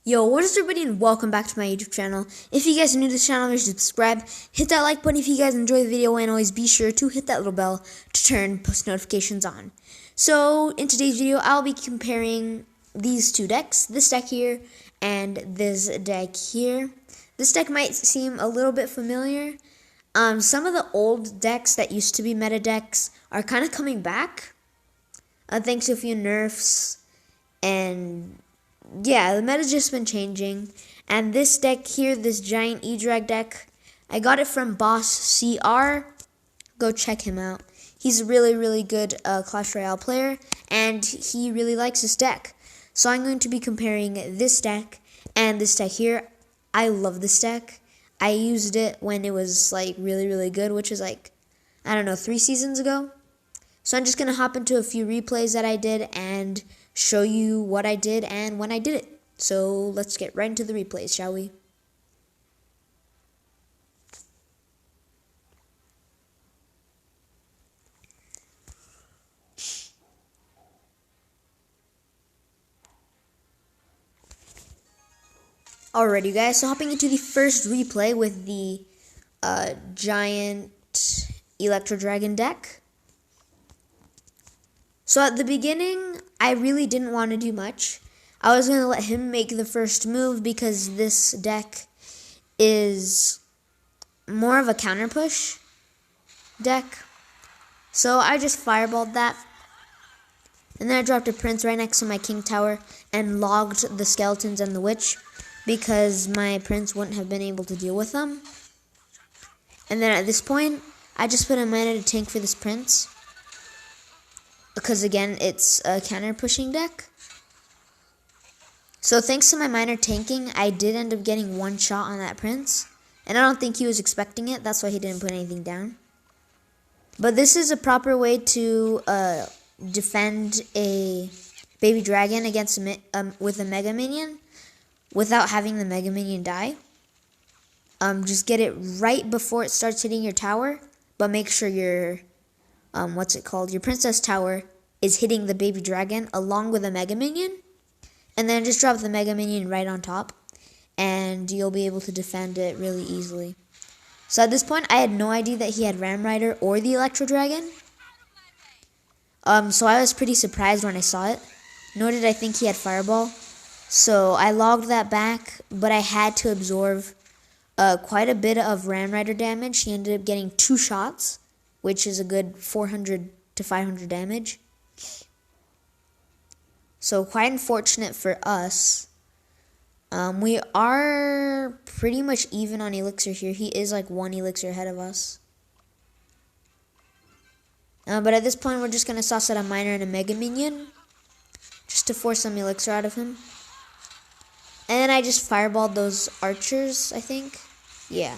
Yo, what is everybody and welcome back to my YouTube channel. If you guys are new to this channel, make sure to subscribe, hit that like button if you guys enjoy the video, and always be sure to hit that little bell to turn post notifications on. So, in today's video, I'll be comparing these two decks, this deck here and this deck here. This deck might seem a little bit familiar. Some of the old decks that used to be meta decks are kind of coming back, thanks to a few nerfs, and yeah, the meta's just been changing. And this deck here, this giant E-Drag deck, I got it from Boss CR. Go check him out. He's a really good Clash Royale player, and he really likes this deck. So I'm going to be comparing this deck and this deck here. I love this deck. I used it when it was like really good, which is like, I don't know, 3 seasons ago. So I'm just going to hop into a few replays that I did and show you what I did and when I did it. So let's get right into the replays, shall we? Alrighty guys, so hopping into the first replay with the giant Electro Dragon deck. So at the beginning, I really didn't want to do much. I was going to let him make the first move because this deck is more of a counter push deck. So I just fireballed that. And then I dropped a prince right next to my king tower and logged the skeletons and the witch because my prince wouldn't have been able to deal with them. And then at this point, I just put a mana to tank for this prince, because again, it's a counter pushing deck. So thanks to my minor tanking, I did end up getting one shot on that prince. And I don't think he was expecting it, that's why he didn't put anything down. But this is a proper way to defend a baby dragon against with a mega minion without having the mega minion die. Just get it right before it starts hitting your tower, but make sure your your princess tower is hitting the baby dragon along with a mega minion, and then just drop the mega minion right on top, and you'll be able to defend it really easily. So at this point, I had no idea that he had Ram Rider or the Electro Dragon. So I was pretty surprised when I saw it, nor did I think he had Fireball. So I logged that back, but I had to absorb quite a bit of Ram Rider damage. He ended up getting 2 shots, which is a good 400 to 500 damage. So quite unfortunate for us. We are pretty much even on elixir here. He is like 1 elixir ahead of us. But at this point, we're just going to sauce out a miner and a mega minion, just to force some elixir out of him. And then I just fireballed those archers, I think. Yeah.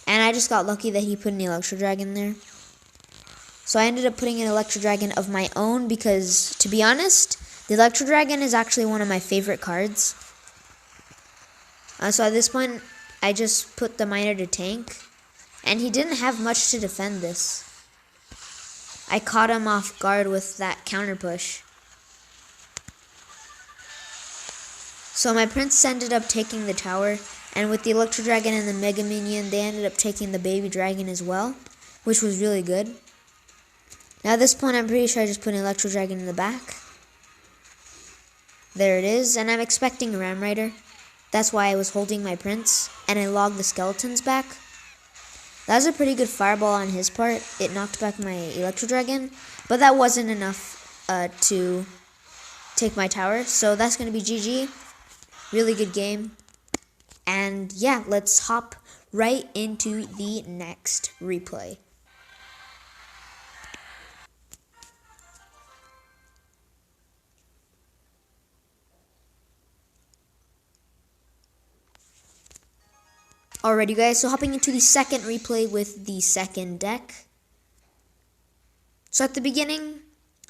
And I just got lucky that he put an Electro Dragon there. So I ended up putting an Electro Dragon of my own because, to be honest, the Electro Dragon is actually one of my favorite cards. So at this point, I just put the miner to tank. And he didn't have much to defend this. I caught him off guard with that counter push. So my prince ended up taking the tower, and with the Electro Dragon and the Mega Minion, they ended up taking the Baby Dragon as well, which was really good. Now at this point, I'm pretty sure I just put an Electro Dragon in the back. There it is, and I'm expecting a Ram Rider. That's why I was holding my prince, and I logged the skeletons back. That was a pretty good fireball on his part. It knocked back my Electro Dragon, but that wasn't enough to take my tower, so that's going to be GG. Really good game. And yeah, let's hop right into the next replay. Alrighty guys, so hopping into the second replay with the second deck. So at the beginning,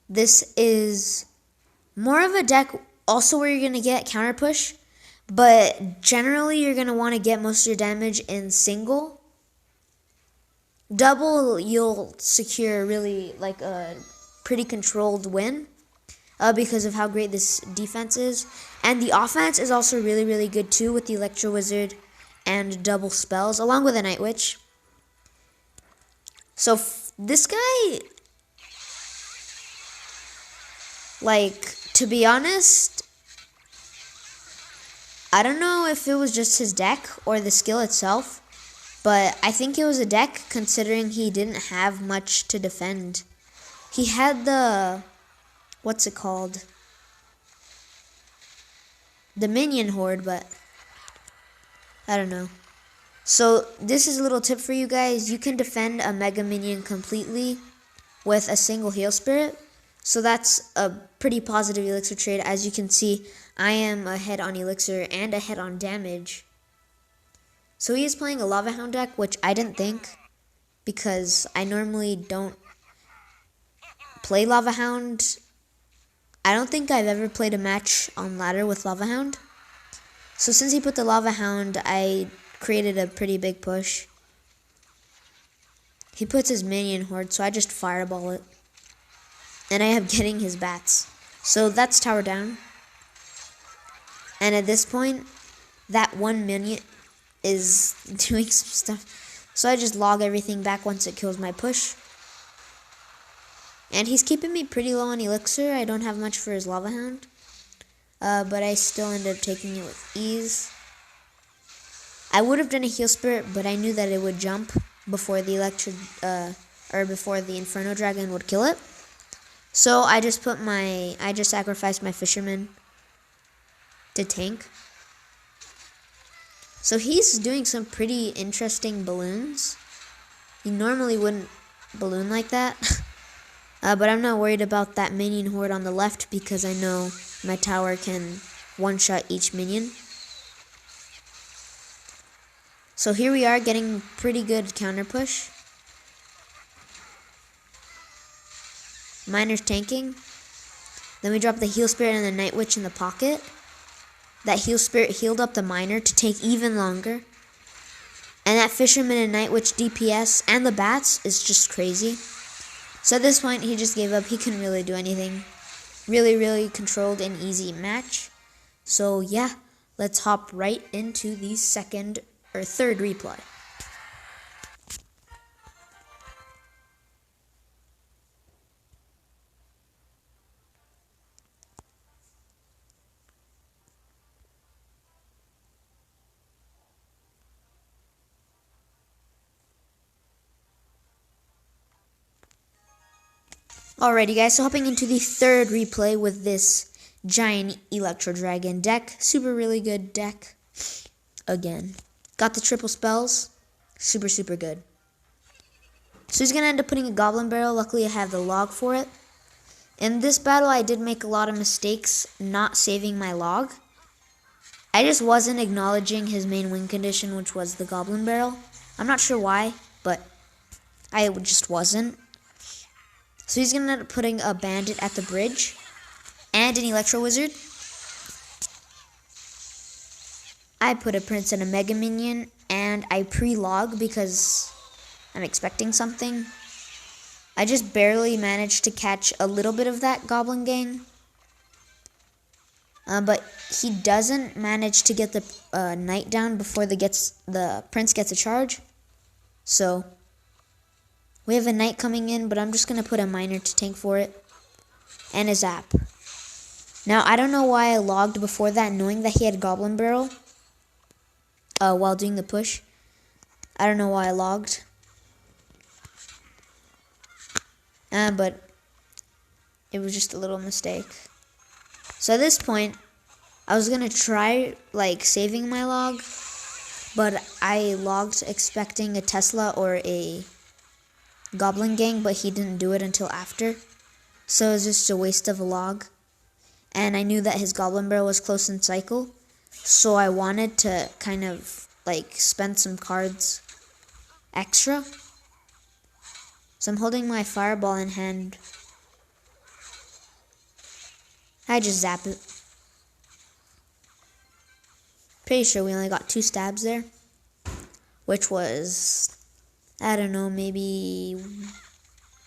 this is more of a deck also where you're going to get counter push. But generally, you're going to want to get most of your damage in single. Double, you'll secure really like a pretty controlled win. because of how great this defense is. And the offense is also really, really good too with the Electro Wizard and double spells, along with a Night Witch. So this guy, like, to be honest, I don't know if it was just his deck or the skill itself, but I think it was a deck considering he didn't have much to defend. He had the, what's it called? The minion horde, but I don't know. So this is a little tip for you guys. You can defend a mega minion completely with a single heal spirit. So that's a pretty positive elixir trade. As you can see, I am ahead on elixir and ahead on damage. So he is playing a Lava Hound deck, which I didn't think, because I normally don't play Lava Hound. I don't think I've ever played a match on ladder with Lava Hound. So since he put the Lava Hound, I created a pretty big push. He puts his minion horde, so I just fireball it. And I have getting his bats. So that's tower down. And at this point, that one minion is doing some stuff. So I just log everything back once it kills my push. And he's keeping me pretty low on elixir. I don't have much for his Lava Hound. But I still ended up taking it with ease. I would have done a heal spirit, but I knew that it would jump before the before the Inferno Dragon would kill it. So I just sacrificed my Fisherman to tank. So he's doing some pretty interesting balloons. He normally wouldn't balloon like that. But I'm not worried about that minion horde on the left because I know my tower can one-shot each minion. So here we are getting pretty good counter push. Miner's tanking. Then we drop the Heal Spirit and the Night Witch in the pocket. That Heal Spirit healed up the Miner to take even longer. And that Fisherman and Night Witch DPS and the bats is just crazy. So at this point, he just gave up. He couldn't really do anything. Really, really controlled and easy match. So yeah, let's hop right into the third replay. Alrighty guys, so hopping into the third replay with this giant Electro Dragon deck. Super really good deck. Again. Got the triple spells. Super, super good. So he's going to end up putting a Goblin Barrel. Luckily I have the log for it. In this battle I did make a lot of mistakes not saving my log. I just wasn't acknowledging his main win condition, which was the Goblin Barrel. I'm not sure why, but I just wasn't. So he's going to end up putting a Bandit at the bridge and an Electro Wizard. I put a Prince and a Mega Minion, and I pre-log because I'm expecting something. I just barely managed to catch a little bit of that Goblin Gang. But he doesn't manage to get the Knight down before the Prince gets a charge. So we have a Knight coming in, but I'm just going to put a Miner to tank for it. And a Zap. Now, I don't know why I logged before that, knowing that he had Goblin Barrel while doing the push. I don't know why I logged. But it was just a little mistake. So at this point, I was going to try, saving my log, but I logged expecting a Tesla or a Goblin Gang, but he didn't do it until after. So it was just a waste of a log. And I knew that his Goblin Barrel was close in cycle, so I wanted to kind of, spend some cards extra. So I'm holding my Fireball in hand. I just zap it. Pretty sure we only got 2 stabs there, which was, I don't know, maybe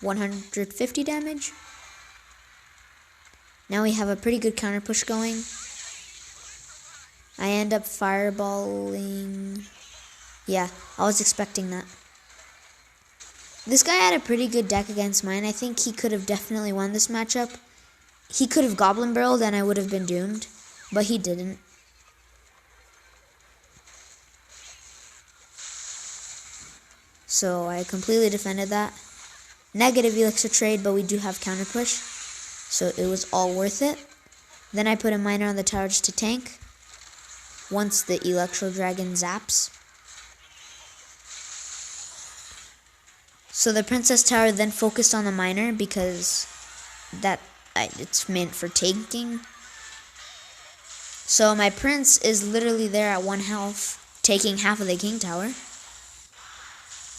150 damage? Now we have a pretty good counter push going. I end up fireballing. Yeah, I was expecting that. This guy had a pretty good deck against mine. I think he could have definitely won this matchup. He could have Goblin Barreled and I would have been doomed, but he didn't. So I completely defended that. Negative Elixir trade, but we do have counter push, so it was all worth it. Then I put a miner on the tower just to tank once the Electro Dragon zaps. So the Princess Tower then focused on the miner because it's meant for tanking. So my prince is literally there at 1 health, taking half of the king tower.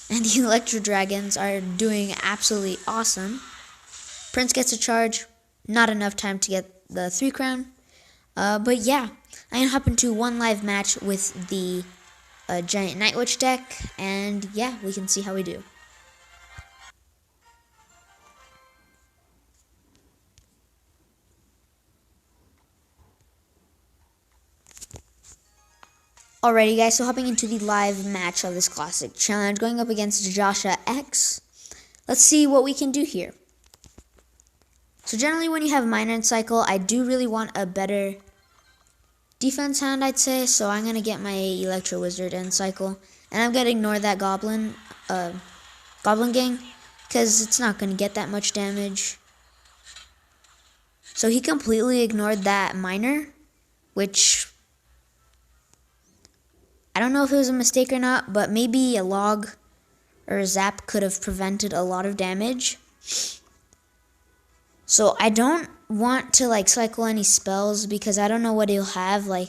And the Electro Dragons are doing absolutely awesome. Prince gets a charge, not enough time to get the 3 crown. But yeah, I hop into one live match with the Giant Night Witch deck, and yeah, we can see how we do. Alrighty guys, so hopping into the live match of this classic challenge, going up against Joshua X. Let's see what we can do here. So generally when you have Miner and Cycle, I do really want a better defense hand, I'd say. So I'm going to get my Electro Wizard and Cycle. And I'm going to ignore that Goblin Gang, because it's not going to get that much damage. So he completely ignored that Miner, which I don't know if it was a mistake or not, but maybe a log or a zap could have prevented a lot of damage. So I don't want to cycle any spells because I don't know what he'll have. I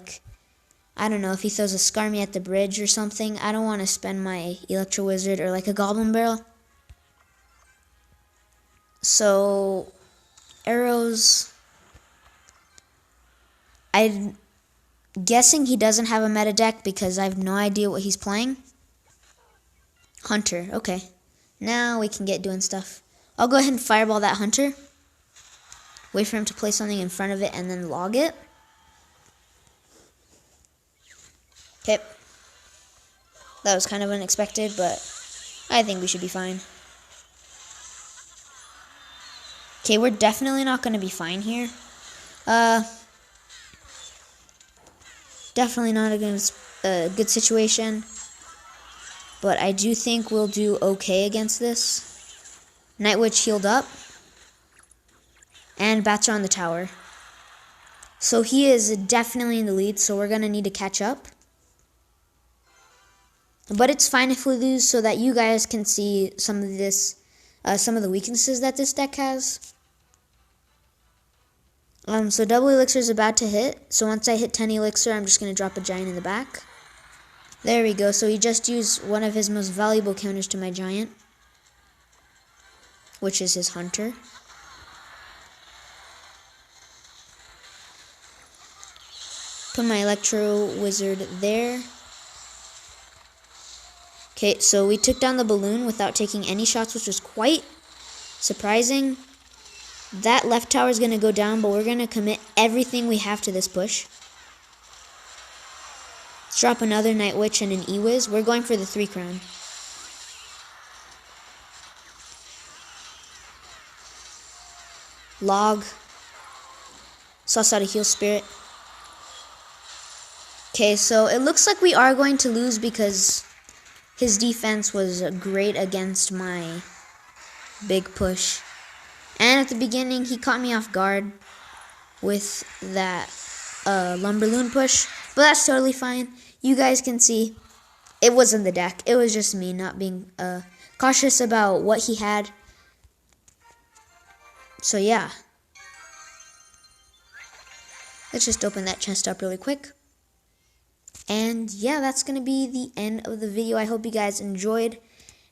don't know if he throws a Skarmy at the bridge or something. I don't want to spend my Electro Wizard or a Goblin Barrel. So arrows. I'm guessing he doesn't have a meta deck because I have no idea what he's playing. Hunter, okay. Now we can get doing stuff. I'll go ahead and fireball that Hunter. Wait for him to play something in front of it and then log it. Okay. That was kind of unexpected, but I think we should be fine. Okay, we're definitely not going to be fine here. Definitely not a good situation. But I do think we'll do okay against this. Night Witch healed up. And bats are on the tower. So he is definitely in the lead, so we're going to need to catch up. But it's fine if we lose so that you guys can see some of the weaknesses that this deck has. So double elixir is about to hit. So once I hit 10 elixir, I'm just going to drop a giant in the back. There we go. So he just used one of his most valuable counters to my giant, which is his Hunter. Put my Electro Wizard there. Okay, so we took down the balloon without taking any shots, which was quite surprising. That left tower is going to go down, but we're going to commit everything we have to this push. Let's drop another Night Witch and an E-Wiz. We're going for the 3 crown. Log. Sauce out a Heal Spirit. Okay, so it looks like we are going to lose because his defense was great against my big push. And at the beginning, he caught me off guard with that Lumberloon push. But that's totally fine. You guys can see it wasn't the deck. It was just me not being cautious about what he had. So yeah. Let's just open that chest up really quick. And yeah, that's going to be the end of the video. I hope you guys enjoyed.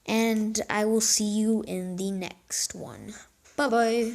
And I will see you in the next one. Bye-bye.